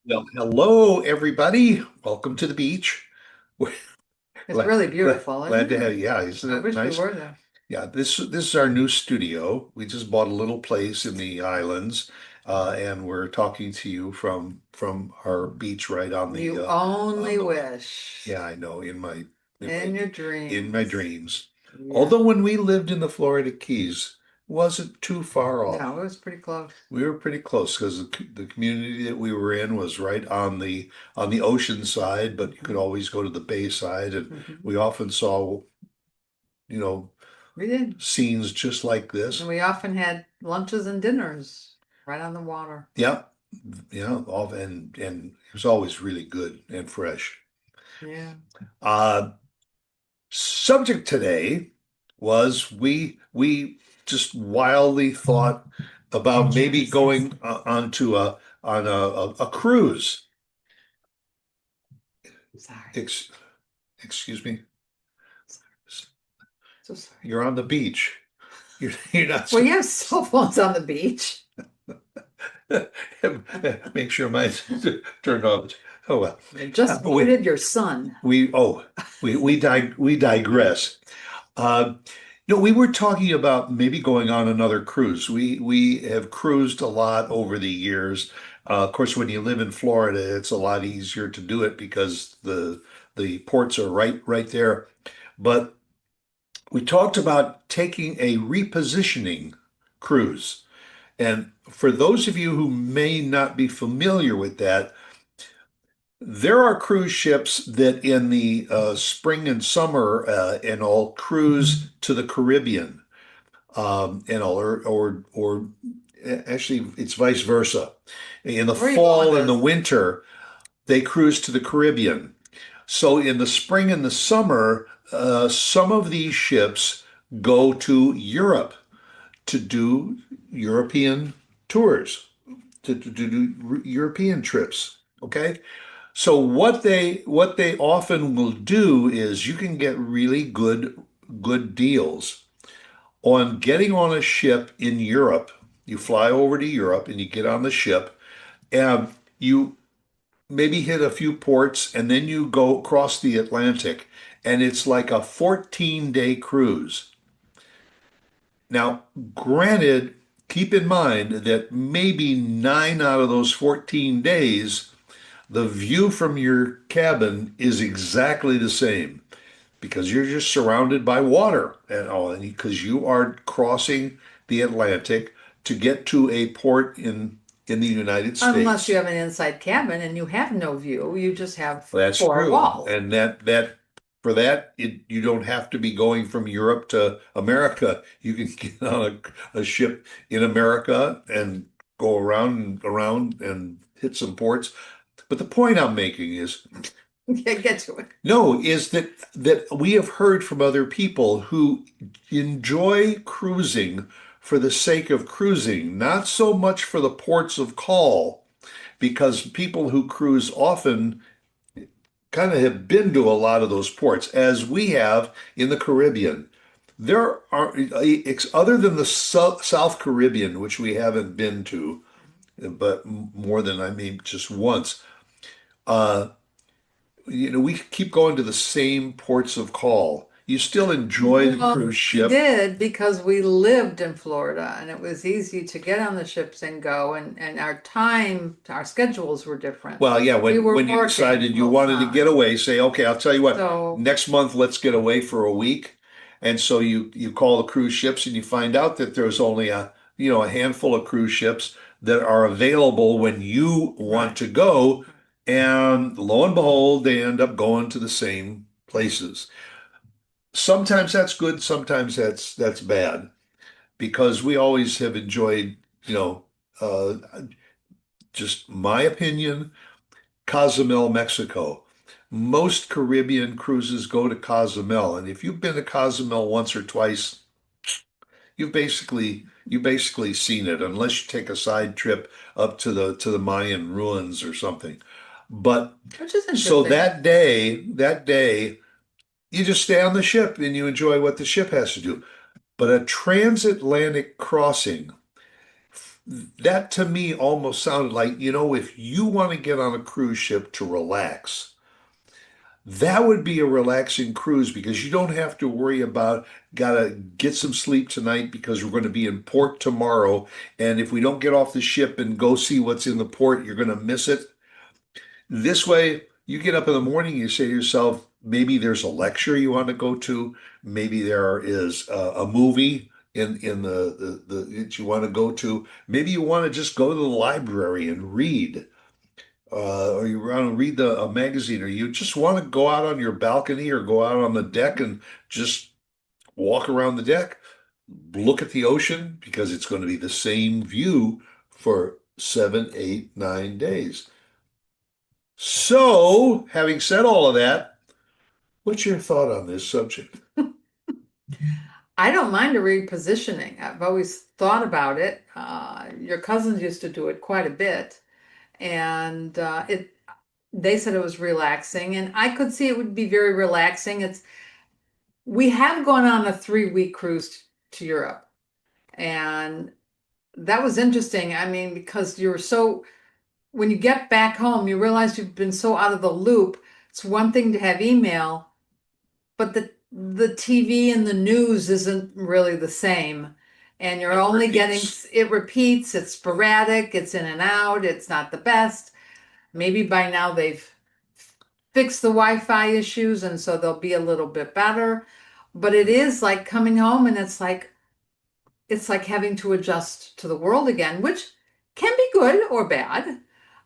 Well, hello, everybody. Welcome to the beach. We're It's glad, really glad, beautiful, glad isn't to have it? you. Yeah, isn't I it wish we nice? were there. Yeah, this is our new studio. We just bought a little place in the islands, and we're talking to you from our beach right You on only the. wish Yeah, I know in my in your in my dreams. dreams. Yeah. Although when we lived in the Florida Keys, wasn't too far off. No, it was pretty close. We were pretty close because the community that we were in was right on the ocean side, but you could Mhm. always go to the bay side, and Mhm. we often saw, you know, We did. scenes just like And this. we often had lunches and dinners right on the water. Yeah, yeah, and it was always really good and fresh. Yeah. Uh, Subject today was we just wildly thought about maybe going onto a cruise. Sorry. Ex Excuse me. Sorry. So sorry. You're on the beach. You're not Well, so you have cell phones on the beach. make sure mine's turned off. Oh well. You just We muted your son. we oh we digress. Uh, no, we were talking about maybe going on another cruise. We have cruised a lot over the years. Of course, when you live in Florida, it's a lot easier to do it because the ports are right there. But we talked about taking a repositioning cruise. And for those of you who may not be familiar with that, there are cruise ships that in the spring and summer and all cruise to the Caribbean, and all, or actually it's vice versa. In the Where are you going fall with and the this? winter, they cruise to the Caribbean. So in the spring and the summer, some of these ships go to Europe to do European tours, to do European trips. Okay. So what they often will do is you can get really good deals on getting on a ship in Europe. You fly over to Europe and you get on the ship and you maybe hit a few ports and then you go across the Atlantic and it's like a 14-day cruise. Now, granted, keep in mind that maybe 9 out of those 14 days, the view from your cabin is exactly the same because you're just surrounded by water and all, and because you are crossing the Atlantic to get to a port in the United Unless you States. have an inside cabin and you have no view, you just have Well, that's four true. walls. And that for that you don't have to be going from Europe to America. You can get on a ship in America and go around and hit some ports. But the point I'm making is Yeah, get to it. no, is that we have heard from other people who enjoy cruising for the sake of cruising, not so much for the ports of call, because people who cruise often kind of have been to a lot of those ports, as we have in the Caribbean. There are, other than the South Caribbean, which we haven't been to, but more than I mean just once. Uh, we keep going to the same ports of call. You still enjoy the Well, cruise we ship. did because we lived in Florida and it was easy to get on the ships and go and our schedules were different. Well, yeah, We were when you working decided you full wanted to get time. away, say, okay, I'll tell you what, So, next month let's get away for a week. And so you call the cruise ships and you find out that there's only a handful of cruise ships that are available when you want right. to go. And lo and behold, they end up going to the same places. Sometimes that's good, sometimes that's bad because we always have enjoyed, you know, uh, just my opinion, Cozumel, Mexico. Most Caribbean cruises go to Cozumel, and if you've been to Cozumel once or twice, you've basically seen it, unless you take a side trip up to the Mayan ruins or something. But Which is so interesting. that day, you just stay on the ship and you enjoy what the ship has to do. But a transatlantic crossing That to me almost sounded like, if you want to get on a cruise ship to relax, that would be a relaxing cruise because you don't have to worry about gotta get some sleep tonight because we're going to be in port tomorrow. And if we don't get off the ship and go see what's in the port, you're going to miss it. This way, you get up in the morning, you say to yourself, maybe there's a lecture you want to go to, maybe there is a movie in the that you want to go to, maybe you want to just go to the library and read, or you want to read a magazine, or you just want to go out on your balcony or go out on the deck and just walk around the deck, look at the ocean because it's going to be the same view for 7, 8, 9 days. So, having said all of that, what's your thought on this subject? I don't mind a repositioning. I've always thought about it. Your cousins used to do it quite a bit, and it they said it was relaxing, and I could see it would be very relaxing. It's We have gone on a 3-week cruise to Europe, and that was interesting. I mean, because you're so when you get back home, you realize you've been so out of the loop. It's one thing to have email, but the TV and the news isn't really the same. And you're It only getting repeats. it repeats, it's sporadic, it's in and out, it's not the best. Maybe by now they've fixed the Wi-Fi issues and so they'll be a little bit better. But it is like coming home and it's like having to adjust to the world again, which can be good or bad.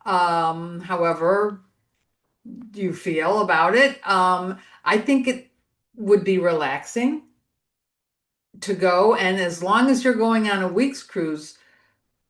However you feel about it. I think it would be relaxing to go. And as long as you're going on a week's cruise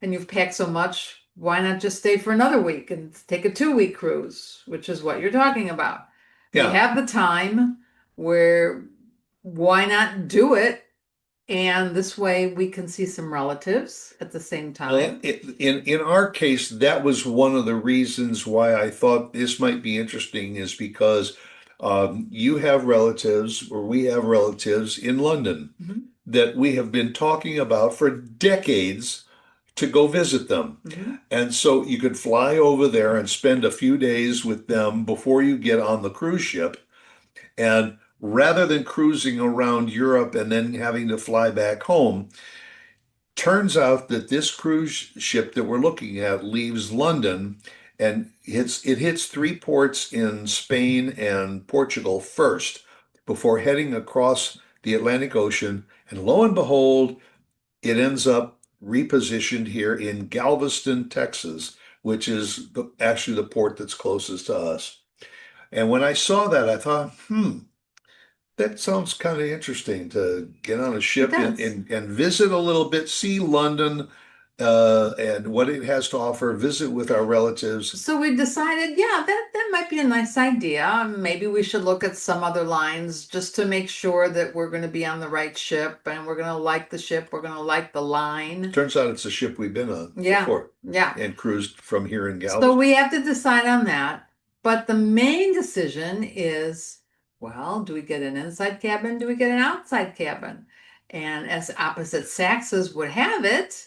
and you've packed so much, why not just stay for another week and take a 2-week cruise, which is what you're talking about? We Yeah. have the time where why not do it? And this way we can see some relatives at the same Well, time. in our case, that was one of the reasons why I thought this might be interesting is because you have relatives, or we have relatives in London Mhm. that we have been talking about for decades to go visit them. Mhm. And so you could fly over there and spend a few days with them before you get on the cruise ship. And rather than cruising around Europe and then having to fly back home, turns out that this cruise ship that we're looking at leaves London and it hits three ports in Spain and Portugal first before heading across the Atlantic Ocean. And lo and behold, it ends up repositioned here in Galveston, Texas, which is actually the port that's closest to us. And when I saw that, I thought, that sounds kind of interesting to get on a It ship and, does. and visit a little bit, see London and what it has to offer, visit with our relatives. So we decided, yeah, that might be a nice idea. Maybe we should look at some other lines just to make sure that we're going to be on the right ship and we're going to like the ship, we're going to like the line. Turns out it's a ship we've been on Yeah, before yeah. and cruised from here in So Galveston. we have to decide on that. But the main decision is, well, do we get an inside cabin? Do we get an outside cabin? And as opposite Saxes would have it,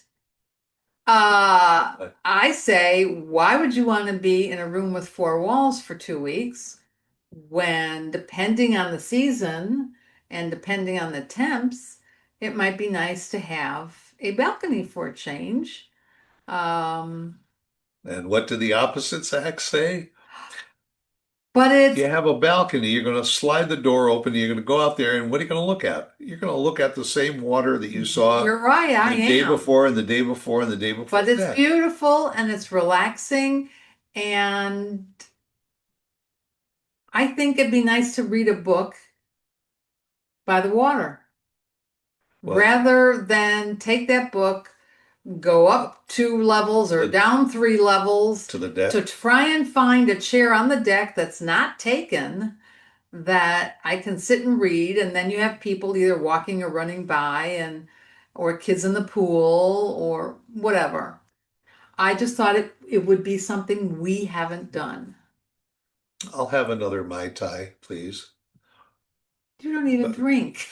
I say, why would you want to be in a room with 4 walls for 2 weeks when, depending on the season and depending on the temps, it might be nice to have a balcony for a change. Um, And what do the opposites acts say? but it's You have a balcony, you're going to slide the door open, you're going to go out there, and what are you going to look at? You're going to look at the same water that you saw You're right, I the day am. before and the day before and the day before But it's that. beautiful and it's relaxing. And I think it'd be nice to read a book by the water Well, rather than take that book, go up 2 levels or the, down 3 levels to the to deck. try and find a chair on the deck that's not taken that I can sit and read. And then you have people either walking or running by and or kids in the pool or whatever. I just thought it would be something we haven't done. I'll have another Mai Tai, please. You don't even But drink.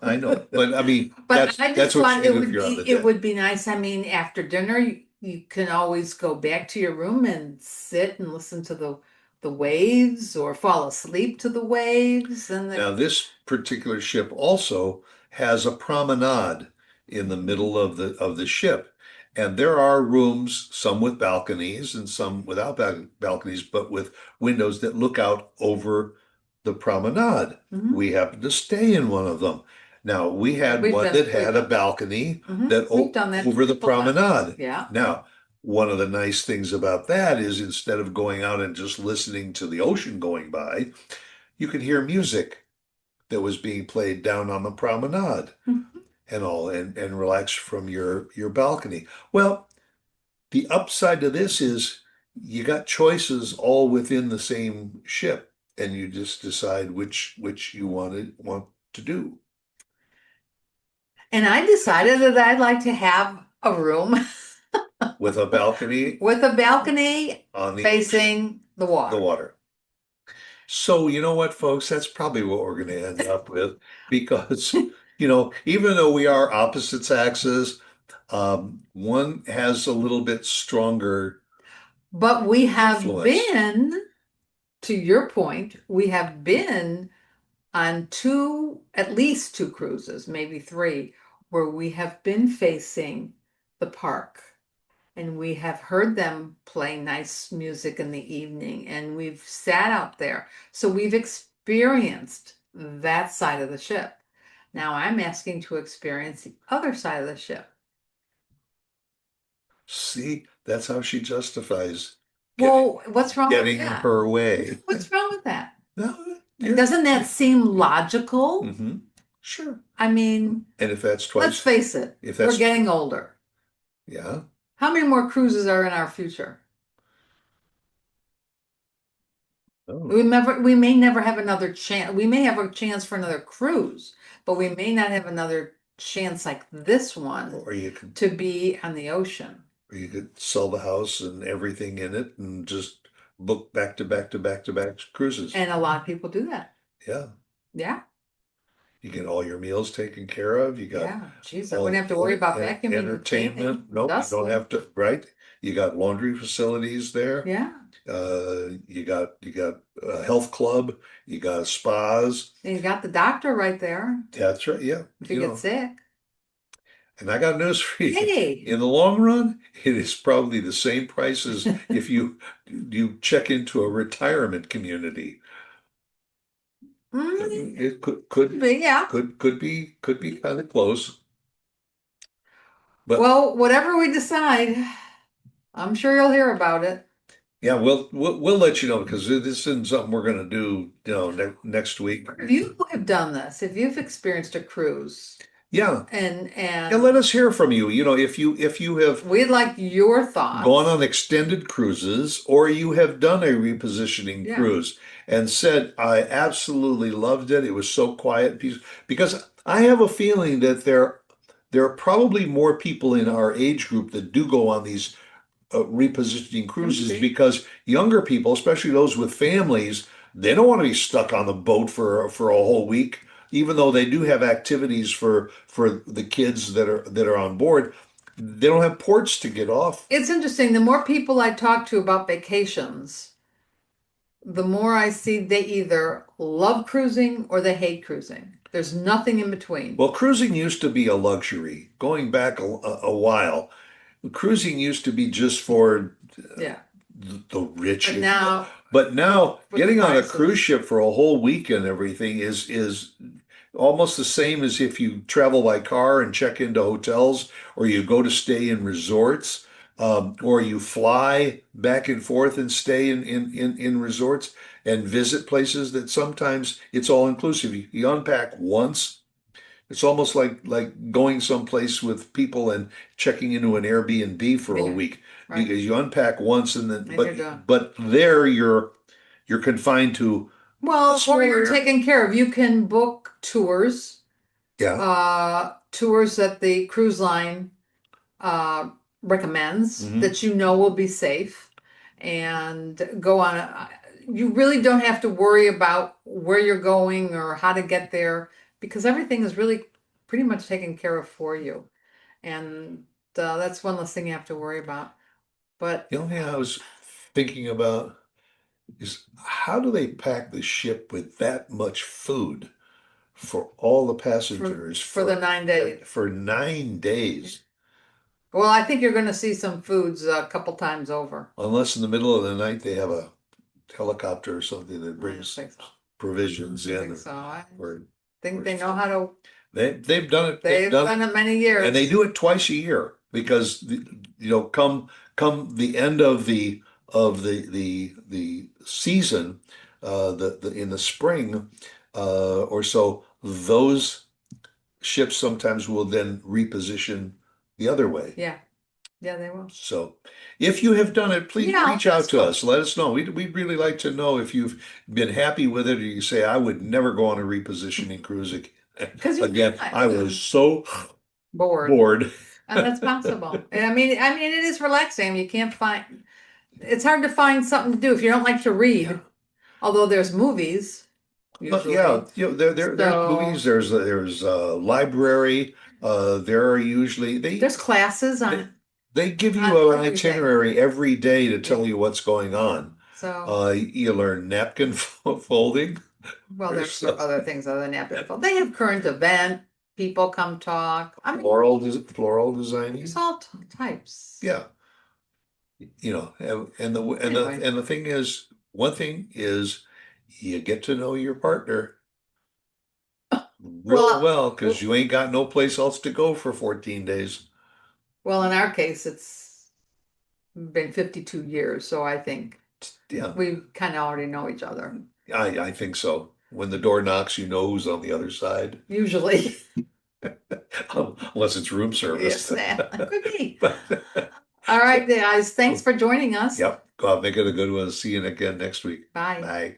I know, but I mean, But I that's just what you thought it do if would you're on the be it deck. would be nice. I mean, after dinner, you can always go back to your room and sit and listen to the waves or fall asleep to the waves and the Now, this particular ship also has a promenade in the middle of the ship, and there are rooms, some with balconies and some without balconies, but with windows that look out over the promenade. Mhm. We happened to stay in one of them. Now, we had one that We've had a done that. balcony that We've done that a over the couple times. promenade. Yeah. Now, one of the nice things about that is instead of going out and just listening to the ocean going by, you could hear music that was being played down on the promenade Mhm. and all and relax from your balcony. Well, the upside to this is you got choices all within the same ship and you just decide which you want to do. And I decided that I'd like to have a room With a balcony with a balcony on the ocean, facing the the water. water. So, you know what, folks? That's probably what we're going to end up with because, even though we are opposite axes, one has a little bit stronger But we have influence. been, to your point, we have been on two, at least two cruises, maybe three, where we have been facing the park and we have heard them play nice music in the evening and we've sat out there. So we've experienced that side of the ship. Now I'm asking to experience the other side of the ship. See, that's how she justifies getting Well, what's wrong with getting that? her way. What's wrong with that? No, Doesn't that seem logical? hmm Sure. I mean, And if that's let's twice, face it, if we're that's, getting older. yeah, How many more cruises are in our future? I don't We know. never, we may never have another chance. We may have a chance for another cruise, but we may not have another chance like this one Or you could to be on the ocean. or you could sell the house and everything in it and just book back to back to back to back cruises. And a lot of people do that. Yeah. Yeah, You get all your meals taken care of. You got yeah. Geez, I wouldn't all have to worry about vacuuming and cleaning, entertainment. Nope, you don't dusting. have to, right? You got laundry facilities there. Yeah, You got a health club. You got spas. and you got the doctor right there That's right. Yeah. if you get sick. And I got news for you. Hey, In the long run, it is probably the same price as if you check into a retirement community. mm, It could yeah. could be kind of close. But Well, whatever we decide, I'm sure you'll hear about it. yeah, we'll let you know because this isn't something we're going to do, next week. If you have done this, if you've experienced a cruise Yeah, and yeah. Let us hear from you. If you have we'd like your gone thoughts. on extended cruises or you have done a repositioning Yeah. cruise and said, I absolutely loved it. It was so quiet and peaceful. Because I have a feeling that there are probably more people in our age group that do go on these repositioning Could cruises be. because younger people, especially those with families, they don't want to be stuck on the boat for a whole week, even though they do have activities for the kids that are on board. They don't have ports to get off. It's interesting. The more people I talk to about vacations, the more I see they either love cruising or they hate cruising. There's nothing in between. Well, cruising used to be a luxury. Going back a while, cruising used to be just for Yeah. the rich, But if you will. now, But now with the getting on a cruise prices, ship for a whole week and everything is almost the same as if you travel by car and check into hotels, or you go to stay in resorts, or you fly back and forth and stay in resorts and visit places that sometimes it's all inclusive. You unpack once. It's almost like going someplace with people and checking into an Airbnb for a yeah, week right. because you unpack once and then And but you're done. but there you're confined to a Well, or small you're area. taken care of. You can book tours, Yeah. tours that the cruise line recommends hmm that you know will be safe and go on. you really don't have to worry about where you're going or how to get there because everything is really pretty much taken care of for you. And that's one less thing you have to worry about. But The only thing I was thinking about is how do they pack the ship with that much food for all the passengers for the 9 days. for 9 days? Well, I think you're going to see some foods a couple times over. Unless in the middle of the night they have a helicopter or something that I don't brings think so. provisions I don't in think so. I or think they know how to. they've done it. They've They've done done it, it many and they years. do it twice a year because come the end of the season, the in the spring, or so, those ships sometimes will then reposition the other way. Yeah, yeah, they will. So if you have done it, please Yeah, reach out to us. Let us know. We'd really like to know if you've been happy with it or you say, I would never go on a repositioning cruise again. because you Again, I was feel so bored, bored. and that's possible. I mean, it is relaxing. You can't find. It's hard to find something to do if you don't like to read. Yeah. Although there's movies Well, yeah, usually. there's So movies, there's library, there are usually there's classes they, on they give you an everything. itinerary every day to Yeah, tell you what's going yeah. on. So You learn napkin folding. well, there's There's other things other than napkin. They have current event. People come talk. I mean, floral there's designing. all types. Yeah, Anyway, and the thing is, one thing is you get to know your partner real well, well because you ain't got no place else to go for 14 days. well, in our case, it's been 52 years, so I think Yeah, we kind of already know each other. I think so. When the door knocks, you know who's on the other side, Usually, unless it's room service. yes, that could be. But, All right, so, guys, thanks for joining us. yep, go out, make it a good one. See you again next week. Bye. Bye.